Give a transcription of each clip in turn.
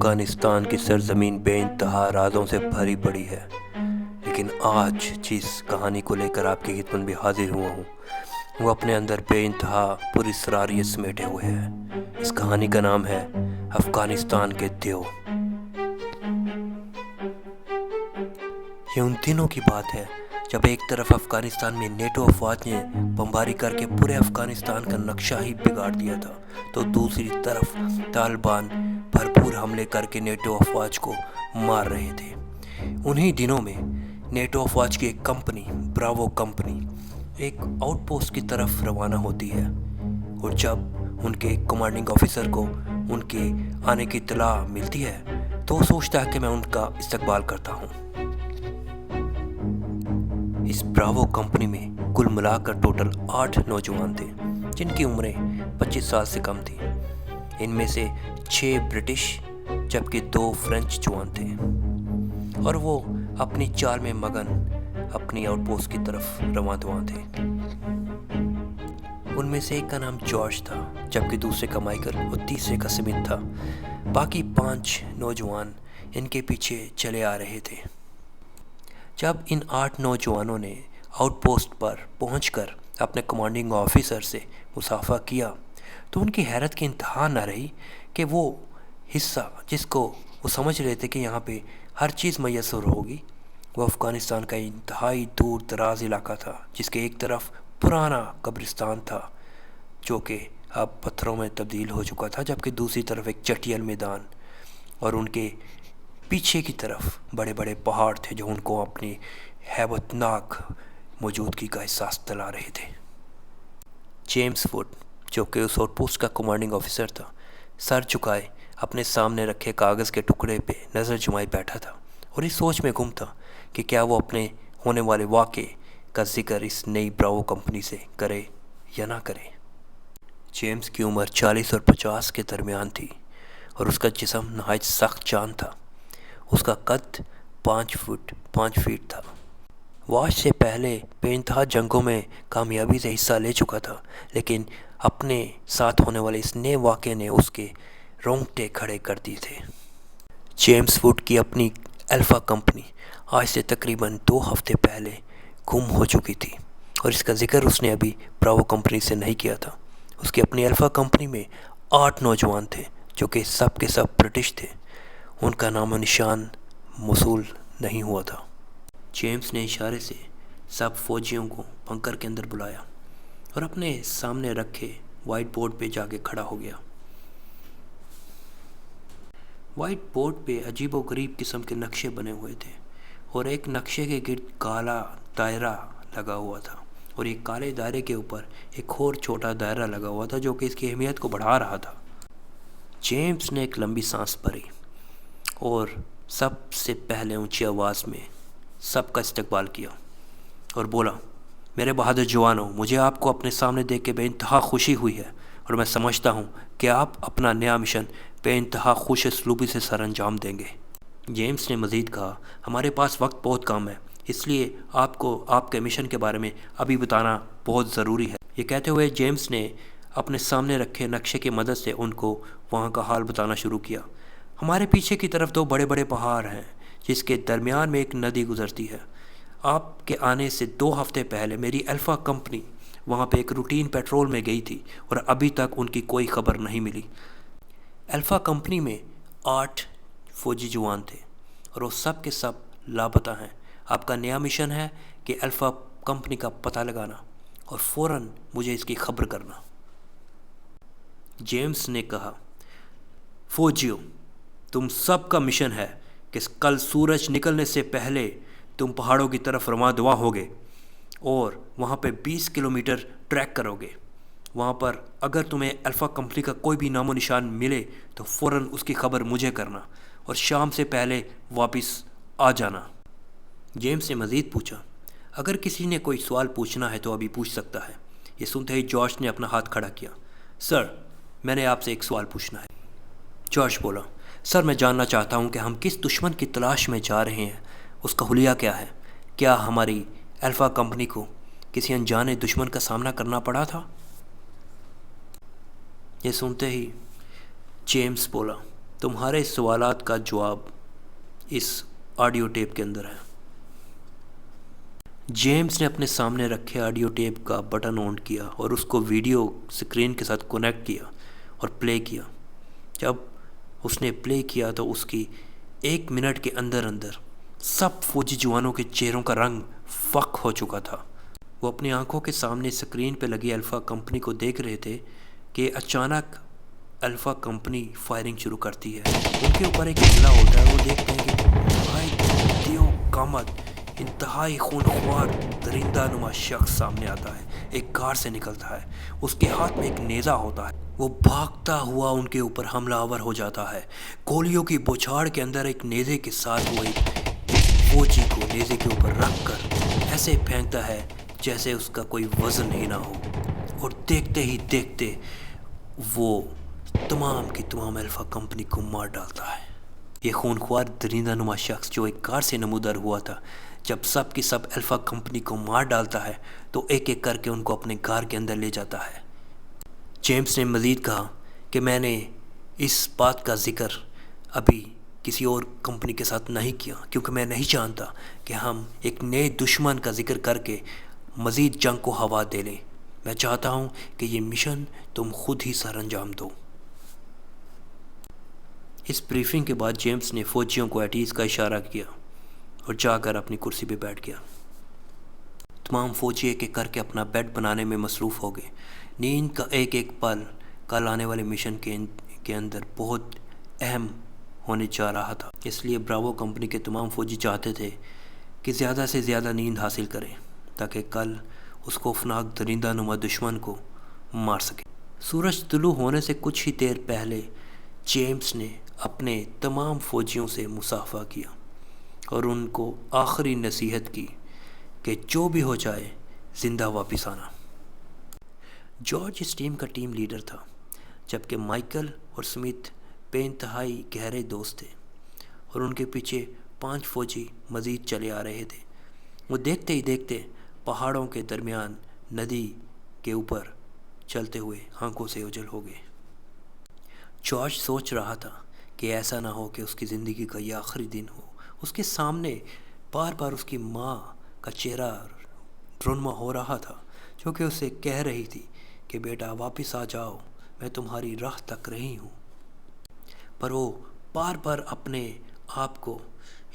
افغانستان کی سرزمین بے انتہا رازوں سے بھری پڑی ہے، لیکن آج جس کہانی کو لے کر آپ کی خدمت میں حاضر ہوا ہوں وہ اپنے اندر بے انتہا پراسراریت سمیٹے ہوئے ہے۔ اس کہانی کا نام ہے افغانستان کے دیو۔ یہ ان دنوں کی بات ہے جب ایک طرف افغانستان میں نیٹو افواج نے بمباری کر کے پورے افغانستان کا نقشہ ہی بگاڑ دیا تھا، تو دوسری طرف طالبان بھرپور حملے کر کے نیٹو افواج کو مار رہے تھے۔ انہی دنوں میں نیٹو افواج کی ایک کمپنی، براوو کمپنی، ایک آؤٹ پوسٹ کی طرف روانہ ہوتی ہے، اور جب ان کے کمانڈنگ آفیسر کو ان کے آنے کی اطلاع ملتی ہے تو وہ سوچتا ہے کہ میں ان کا استقبال کرتا ہوں۔ اس براوو کمپنی میں کل ملا کر ٹوٹل 8 نوجوان تھے جن کی عمریں 25 سال سے کم تھی۔ ان میں سے 6 برٹش جبکہ 2 فرینچ جوان تھے، اور وہ اپنی چال میں مگن اپنی آؤٹ پوسٹ کی طرف رواں دواں تھے۔ ان میں سے ایک کا نام جارج تھا جبکہ دوسرے کا مائیکل اور تیسرے کا سمتھ تھا۔ باقی 5 نوجوان ان کے پیچھے چلے آ رہے تھے۔ جب ان 8 نوجوانوں نے آؤٹ پوسٹ پر پہنچ کر اپنے کمانڈنگ آفیسر سے مصافحہ کیا تو ان کی حیرت کی انتہا نہ رہی کہ وہ حصہ جس کو وہ سمجھ رہے تھے کہ یہاں پہ ہر چیز میسر ہوگی، وہ افغانستان کا انتہائی دور دراز علاقہ تھا جس کے ایک طرف پرانا قبرستان تھا جو کہ اب پتھروں میں تبدیل ہو چکا تھا، جبکہ دوسری طرف ایک چٹیل میدان، اور ان کے پیچھے کی طرف بڑے بڑے پہاڑ تھے جو ان کو اپنی ہیبت ناک موجودگی کا احساس دلا رہے تھے۔ جیمز ووڈ جو کہ اس آؤٹ پوسٹ کا کمانڈنگ آفیسر تھا، سر جھکائے اپنے سامنے رکھے کاغذ کے ٹکڑے پہ نظر جمائے بیٹھا تھا اور اس سوچ میں گم تھا کہ کیا وہ اپنے ہونے والے واقعے کا ذکر اس نئی براوو کمپنی سے کرے یا نہ کرے۔ جیمز کی عمر 40 اور 50 کے درمیان تھی اور اس کا جسم نہایت سخت جان تھا۔ اس کا قد 5 فٹ 5 فیٹ تھا۔ وہ آج سے پہلے بے انتہا جنگوں میں کامیابی سے حصہ لے چکا تھا، لیکن اپنے ساتھ ہونے والے اس نئے واقعے نے اس کے رونگٹے کھڑے کر دیے تھے۔ جیمز ووڈ کی اپنی الفا کمپنی آج سے تقریباً 2 ہفتے پہلے گم ہو چکی تھی، اور اس کا ذکر اس نے ابھی براوو کمپنی سے نہیں کیا تھا۔ اس کی اپنی الفا کمپنی میں 8 نوجوان تھے جو کہ سب کے سب برٹش تھے۔ ان کا نام و نشان موصول نہیں ہوا تھا۔ جیمز نے اشارے سے سب فوجیوں کو بنکر کے اندر بلایا اور اپنے سامنے رکھے وائٹ بورڈ پہ جا کے کھڑا ہو گیا۔ وائٹ بورڈ پہ عجیب و غریب قسم کے نقشے بنے ہوئے تھے، اور ایک نقشے کے گرد کالا دائرہ لگا ہوا تھا، اور ایک کالے دائرے کے اوپر ایک اور چھوٹا دائرہ لگا ہوا تھا جو کہ اس کی اہمیت کو بڑھا رہا تھا۔ جیمز نے ایک لمبی سانس بھری اور سب سے پہلے اونچی آواز میں سب کا استقبال کیا اور بولا، میرے بہادر جوانوں، مجھے آپ کو اپنے سامنے دیکھ کے بے انتہا خوشی ہوئی ہے، اور میں سمجھتا ہوں کہ آپ اپنا نیا مشن بے انتہا خوش اسلوبی سے سر انجام دیں گے۔ جیمز نے مزید کہا، ہمارے پاس وقت بہت کم ہے، اس لیے آپ کو آپ کے مشن کے بارے میں ابھی بتانا بہت ضروری ہے۔ یہ کہتے ہوئے جیمز نے اپنے سامنے رکھے نقشے کی مدد سے ان کو وہاں کا حال بتانا شروع کیا۔ ہمارے پیچھے کی طرف 2 بڑے بڑے پہاڑ ہیں جس کے درمیان میں ایک ندی گزرتی ہے۔ آپ کے آنے سے 2 ہفتے پہلے میری الفا کمپنی وہاں پہ ایک روٹین پیٹرول میں گئی تھی اور ابھی تک ان کی کوئی خبر نہیں ملی۔ الفا کمپنی میں 8 فوجی جوان تھے اور وہ سب کے سب لاپتہ ہیں۔ آپ کا نیا مشن ہے کہ الفا کمپنی کا پتہ لگانا اور فوراً مجھے اس کی خبر کرنا۔ جیمز نے کہا، فوجیوں، تم سب کا مشن ہے کہ کل سورج نکلنے سے پہلے تم پہاڑوں کی طرف رواں دواں ہوگے اور وہاں پہ 20 کلومیٹر ٹریک کرو گے۔ وہاں پر اگر تمہیں الفا کمپنی کا کوئی بھی نام و نشان ملے تو فوراً اس کی خبر مجھے کرنا اور شام سے پہلے واپس آ جانا۔ جیمز نے مزید پوچھا، اگر کسی نے کوئی سوال پوچھنا ہے تو ابھی پوچھ سکتا ہے۔ یہ سنتے ہی جارج نے اپنا ہاتھ کھڑا کیا۔ سر، میں نے آپ سے ایک سوال پوچھنا ہے۔ جارج بولا، سر میں جاننا چاہتا ہوں کہ ہم کس دشمن کی تلاش میں جا رہے ہیں، اس کا حلیہ کیا ہے؟ کیا ہماری الفا کمپنی کو کسی انجانے دشمن کا سامنا کرنا پڑا تھا؟ یہ سنتے ہی جیمز بولا، تمہارے سوالات کا جواب اس آڈیو ٹیپ کے اندر ہے۔ جیمز نے اپنے سامنے رکھے آڈیو ٹیپ کا بٹن آن کیا اور اس کو ویڈیو سکرین کے ساتھ کنیکٹ کیا اور پلے کیا۔ جب اس نے پلے کیا تو اس کی 1 منٹ کے اندر سب فوجی جوانوں کے چہروں کا رنگ فک ہو چکا تھا۔ وہ اپنی آنکھوں کے سامنے سکرین پہ لگی الفا کمپنی کو دیکھ رہے تھے کہ اچانک الفا کمپنی فائرنگ شروع کرتی ہے۔ ان کے اوپر ایک حملہ ہوتا ہے۔ وہ دیکھتے ہیں کہ دیو قامت انتہائی خونخوار درندہ نما شخص سامنے آتا ہے، ایک کار سے نکلتا ہے۔ اس کے ہاتھ میں ایک نیزہ ہوتا ہے۔ وہ بھاگتا ہوا ان کے اوپر حملہ آور ہو جاتا ہے۔ گولیوں کی بوچھاڑ کے اندر ایک نیزے کے ساتھ وہ ایک فوجی کو نیزے کے اوپر رکھ کر ایسے پھینکتا ہے جیسے اس کا کوئی وزن ہی نہ ہو، اور دیکھتے ہی دیکھتے وہ تمام کی تمام الفا کمپنی کو مار ڈالتا ہے۔ یہ خونخوار درندہ نما شخص جو ایک کار سے نمودار ہوا تھا، جب سب کی سب الفا کمپنی کو مار ڈالتا ہے تو ایک ایک کر کے ان کو اپنے کار کے اندر لے جاتا ہے۔ جیمز نے مزید کہا کہ میں نے اس بات کا ذکر ابھی کسی اور کمپنی کے ساتھ نہیں کیا، کیونکہ میں نہیں چاہتا کہ ہم ایک نئے دشمن کا ذکر کر کے مزید جنگ کو ہوا دے لیں۔ میں چاہتا ہوں کہ یہ مشن تم خود ہی سر انجام دو۔ اس بریفنگ کے بعد جیمز نے فوجیوں کو ایٹ ایز کا اشارہ کیا اور جا کر اپنی کرسی پہ بیٹھ گیا۔ تمام فوجی ایک ایک کر کے اپنا بیڈ بنانے میں مصروف ہو گئے۔ نیند کا ایک ایک پل کل آنے والے مشن کے اندر بہت اہم ہونے جا رہا تھا، اس لیے براوو کمپنی کے تمام فوجی چاہتے تھے کہ زیادہ سے زیادہ نیند حاصل کریں تاکہ کل اس خوفناک درندہ نما دشمن کو مار سکیں۔ سورج طلوع ہونے سے کچھ ہی دیر پہلے جیمز نے اپنے تمام فوجیوں سے مصافحہ کیا اور ان کو آخری نصیحت کی کہ جو بھی ہو جائے زندہ واپس آنا۔ جارج اس ٹیم کا ٹیم لیڈر تھا، جبکہ مائیکل اور سمتھ بے انتہائی گہرے دوست تھے، اور ان کے پیچھے 5 فوجی مزید چلے آ رہے تھے۔ وہ دیکھتے ہی دیکھتے پہاڑوں کے درمیان ندی کے اوپر چلتے ہوئے آنکھوں سے اوجھل ہو گئے۔ جارج سوچ رہا تھا کہ ایسا نہ ہو کہ اس کی زندگی کا یہ آخری دن ہو۔ اس کے سامنے بار بار اس کی ماں کا چہرہ رونما ہو رہا تھا، جو کہ اسے کہہ رہی تھی کہ بیٹا واپس آ جاؤ، میں تمہاری راہ تک رہی ہوں۔ پر وہ بار بار اپنے آپ کو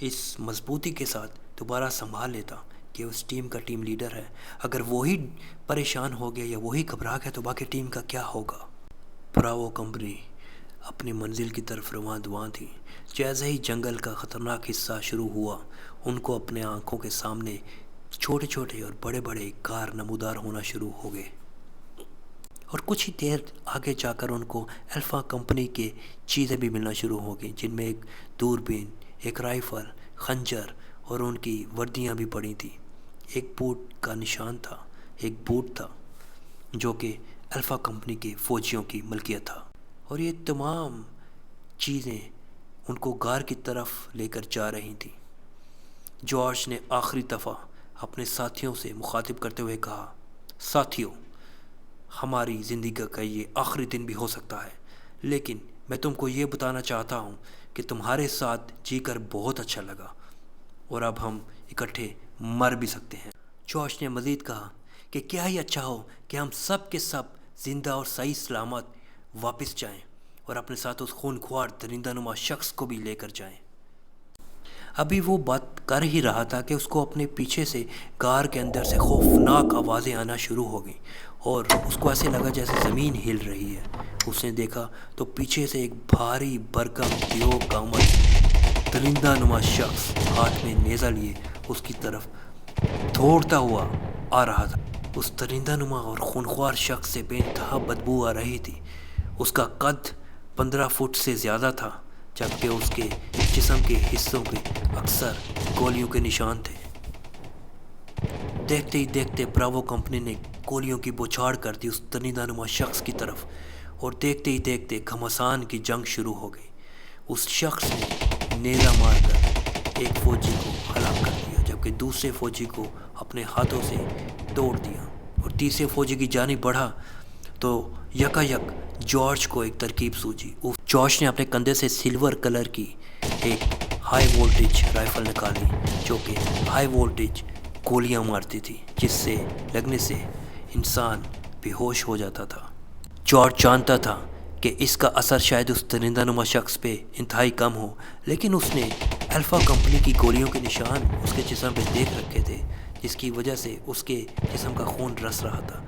اس مضبوطی کے ساتھ دوبارہ سنبھال لیتا کہ اس ٹیم کا ٹیم لیڈر ہے، اگر وہی پریشان ہو گیا یا وہی گھبرا گیا تو باقی ٹیم کا کیا ہوگا۔ براوو کمپنی اپنی منزل کی طرف رواں دواں تھی۔ جیسے ہی جنگل کا خطرناک حصہ شروع ہوا، ان کو اپنے آنکھوں کے سامنے چھوٹے چھوٹے اور بڑے بڑے کار نمودار ہونا شروع ہو گئے، اور کچھ ہی دیر آگے جا کر ان کو الفا کمپنی کے چیزیں بھی ملنا شروع ہو گئیں، جن میں ایک دوربین، ایک رائفل، خنجر اور ان کی وردیاں بھی پڑی تھیں۔ ایک بوٹ کا نشان تھا، ایک بوٹ تھا جو کہ الفا کمپنی کے فوجیوں کی ملکیت تھا، اور یہ تمام چیزیں ان کو غار کی طرف لے کر جا رہی تھیں۔ جارج نے آخری دفعہ اپنے ساتھیوں سے مخاطب کرتے ہوئے کہا، ساتھیوں، ہماری زندگی کا یہ آخری دن بھی ہو سکتا ہے، لیکن میں تم کو یہ بتانا چاہتا ہوں کہ تمہارے ساتھ جی کر بہت اچھا لگا، اور اب ہم اکٹھے مر بھی سکتے ہیں۔ جارج نے مزید کہا کہ کیا ہی اچھا ہو کہ ہم سب کے سب زندہ اور صحیح سلامت واپس جائیں اور اپنے ساتھ اس خونخوار درندہ نما شخص کو بھی لے کر جائیں۔ ابھی وہ بات کر ہی رہا تھا کہ اس کو اپنے پیچھے سے غار کے اندر سے خوفناک آوازیں آنا شروع ہو گئیں، اور اس کو ایسے لگا جیسے زمین ہل رہی ہے۔ اس نے دیکھا تو پیچھے سے ایک بھاری بھرکم دیو قامت درندہ نما شخص ہاتھ میں نیزہ لیے اس کی طرف دوڑتا ہوا آ رہا تھا۔ اس درندہ نما اور خونخوار شخص سے بے انتہا بدبو آ رہی تھی۔ اس کا قد 15 فٹ سے زیادہ تھا، جبکہ اس کے جسم کے حصوں پہ اکثر گولیوں کے نشان تھے۔ دیکھتے ہی دیکھتے براوو کمپنی نے گولیوں کی بوچھاڑ کر دی اس درندہ نما شخص کی طرف، اور دیکھتے ہی دیکھتے گھمسان کی جنگ شروع ہو گئی۔ اس شخص نے نیزہ مار کر ایک فوجی کو ہلاک کر دیا، جبکہ دوسرے فوجی کو اپنے ہاتھوں سے توڑ دیا، اور تیسرے فوجی کی جانب بڑھا تو یکایک جارج کو ایک ترکیب سوجی۔ جارج نے اپنے کندھے سے سلور کلر کی ایک ہائی وولٹیج رائفل نکالی جو کہ ہائی وولٹیج گولیاں مارتی تھی، جس سے لگنے سے انسان بے ہوش ہو جاتا تھا۔ جارج جانتا تھا کہ اس کا اثر شاید اس درندہ نما شخص پہ انتہائی کم ہو، لیکن اس نے الفا کمپنی کی گولیوں کے نشان اس کے جسم پہ دیکھ رکھے تھے، جس کی وجہ سے اس کے جسم کا خون رس رہا تھا۔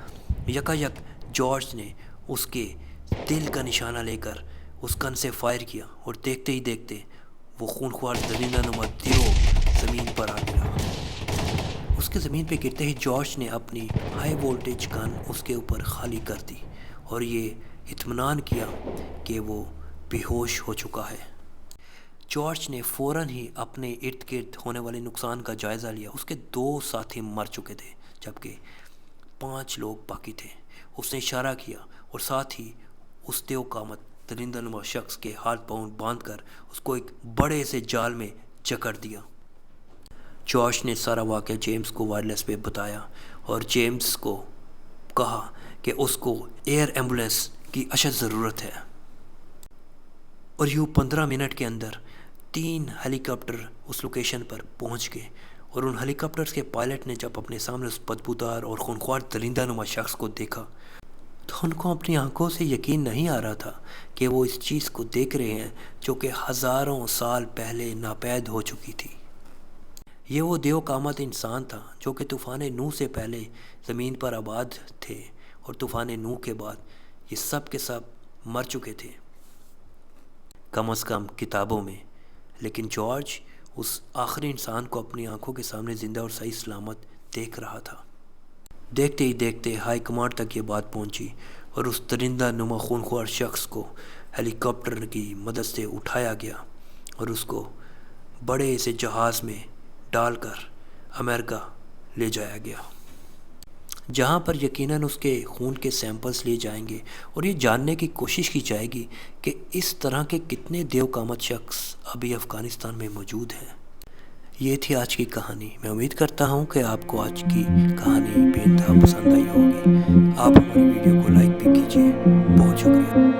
یکایک جارج نے اس کے دل کا نشانہ لے کر اس گن سے فائر کیا اور دیکھتے ہی دیکھتے وہ خونخوار درندہ نما دیو زمین پر آ گرا۔ اس کے زمین پہ گرتے ہی جارج نے اپنی ہائی وولٹیج گن اس کے اوپر خالی کر دی اور یہ اطمینان کیا کہ وہ بے ہوش ہو چکا ہے۔ جارج نے فوراً ہی اپنے ارد گرد ہونے والے نقصان کا جائزہ لیا۔ اس کے 2 ساتھی مر چکے تھے جبکہ 5 لوگ باقی تھے۔ اس نے اشارہ کیا اور ساتھ ہی اس دیو قامت درندہ نما شخص کے ہاتھ پاؤں باندھ کر اس کو ایک بڑے سے جال میں جکڑ دیا۔ جارج نے سارا واقعہ جیمز کو وائرلیس پہ بتایا اور جیمز کو کہا کہ اس کو ایئر ایمبولینس کی اشد ضرورت ہے، اور یوں 15 منٹ کے اندر 3 ہیلی کاپٹر اس لوکیشن پر پہنچ گئے، اور ان ہیلی کاپٹرز کے پائلٹ نے جب اپنے سامنے اس بدبودار اور خونخوار درندہ نما شخص کو دیکھا تو ان کو اپنی آنکھوں سے یقین نہیں آ رہا تھا کہ وہ اس چیز کو دیکھ رہے ہیں جو کہ ہزاروں سال پہلے ناپید ہو چکی تھی۔ یہ وہ دیو قامت انسان تھا جو کہ طوفان نوح سے پہلے زمین پر آباد تھے، اور طوفان نوح کے بعد یہ سب کے سب مر چکے تھے، کم از کم کتابوں میں۔ لیکن جارج اس آخری انسان کو اپنی آنکھوں کے سامنے زندہ اور صحیح سلامت دیکھ رہا تھا۔ دیکھتے ہی دیکھتے ہائی کمانڈ تک یہ بات پہنچی اور اس درندہ نما خونخوار شخص کو ہیلی کاپٹر کی مدد سے اٹھایا گیا اور اس کو بڑے سے جہاز میں ڈال کر امریکہ لے جایا گیا، جہاں پر یقیناً اس کے خون کے سیمپلز لیے جائیں گے اور یہ جاننے کی کوشش کی جائے گی کہ اس طرح کے کتنے دیو قامت شخص ابھی افغانستان میں موجود ہیں۔ یہ تھی آج کی کہانی۔ میں امید کرتا ہوں کہ آپ کو آج کی کہانی بے انتہا پسند آئی ہوگی۔ آپ ہماری ویڈیو کو لائک بھی کیجیے۔ بہت شکریہ۔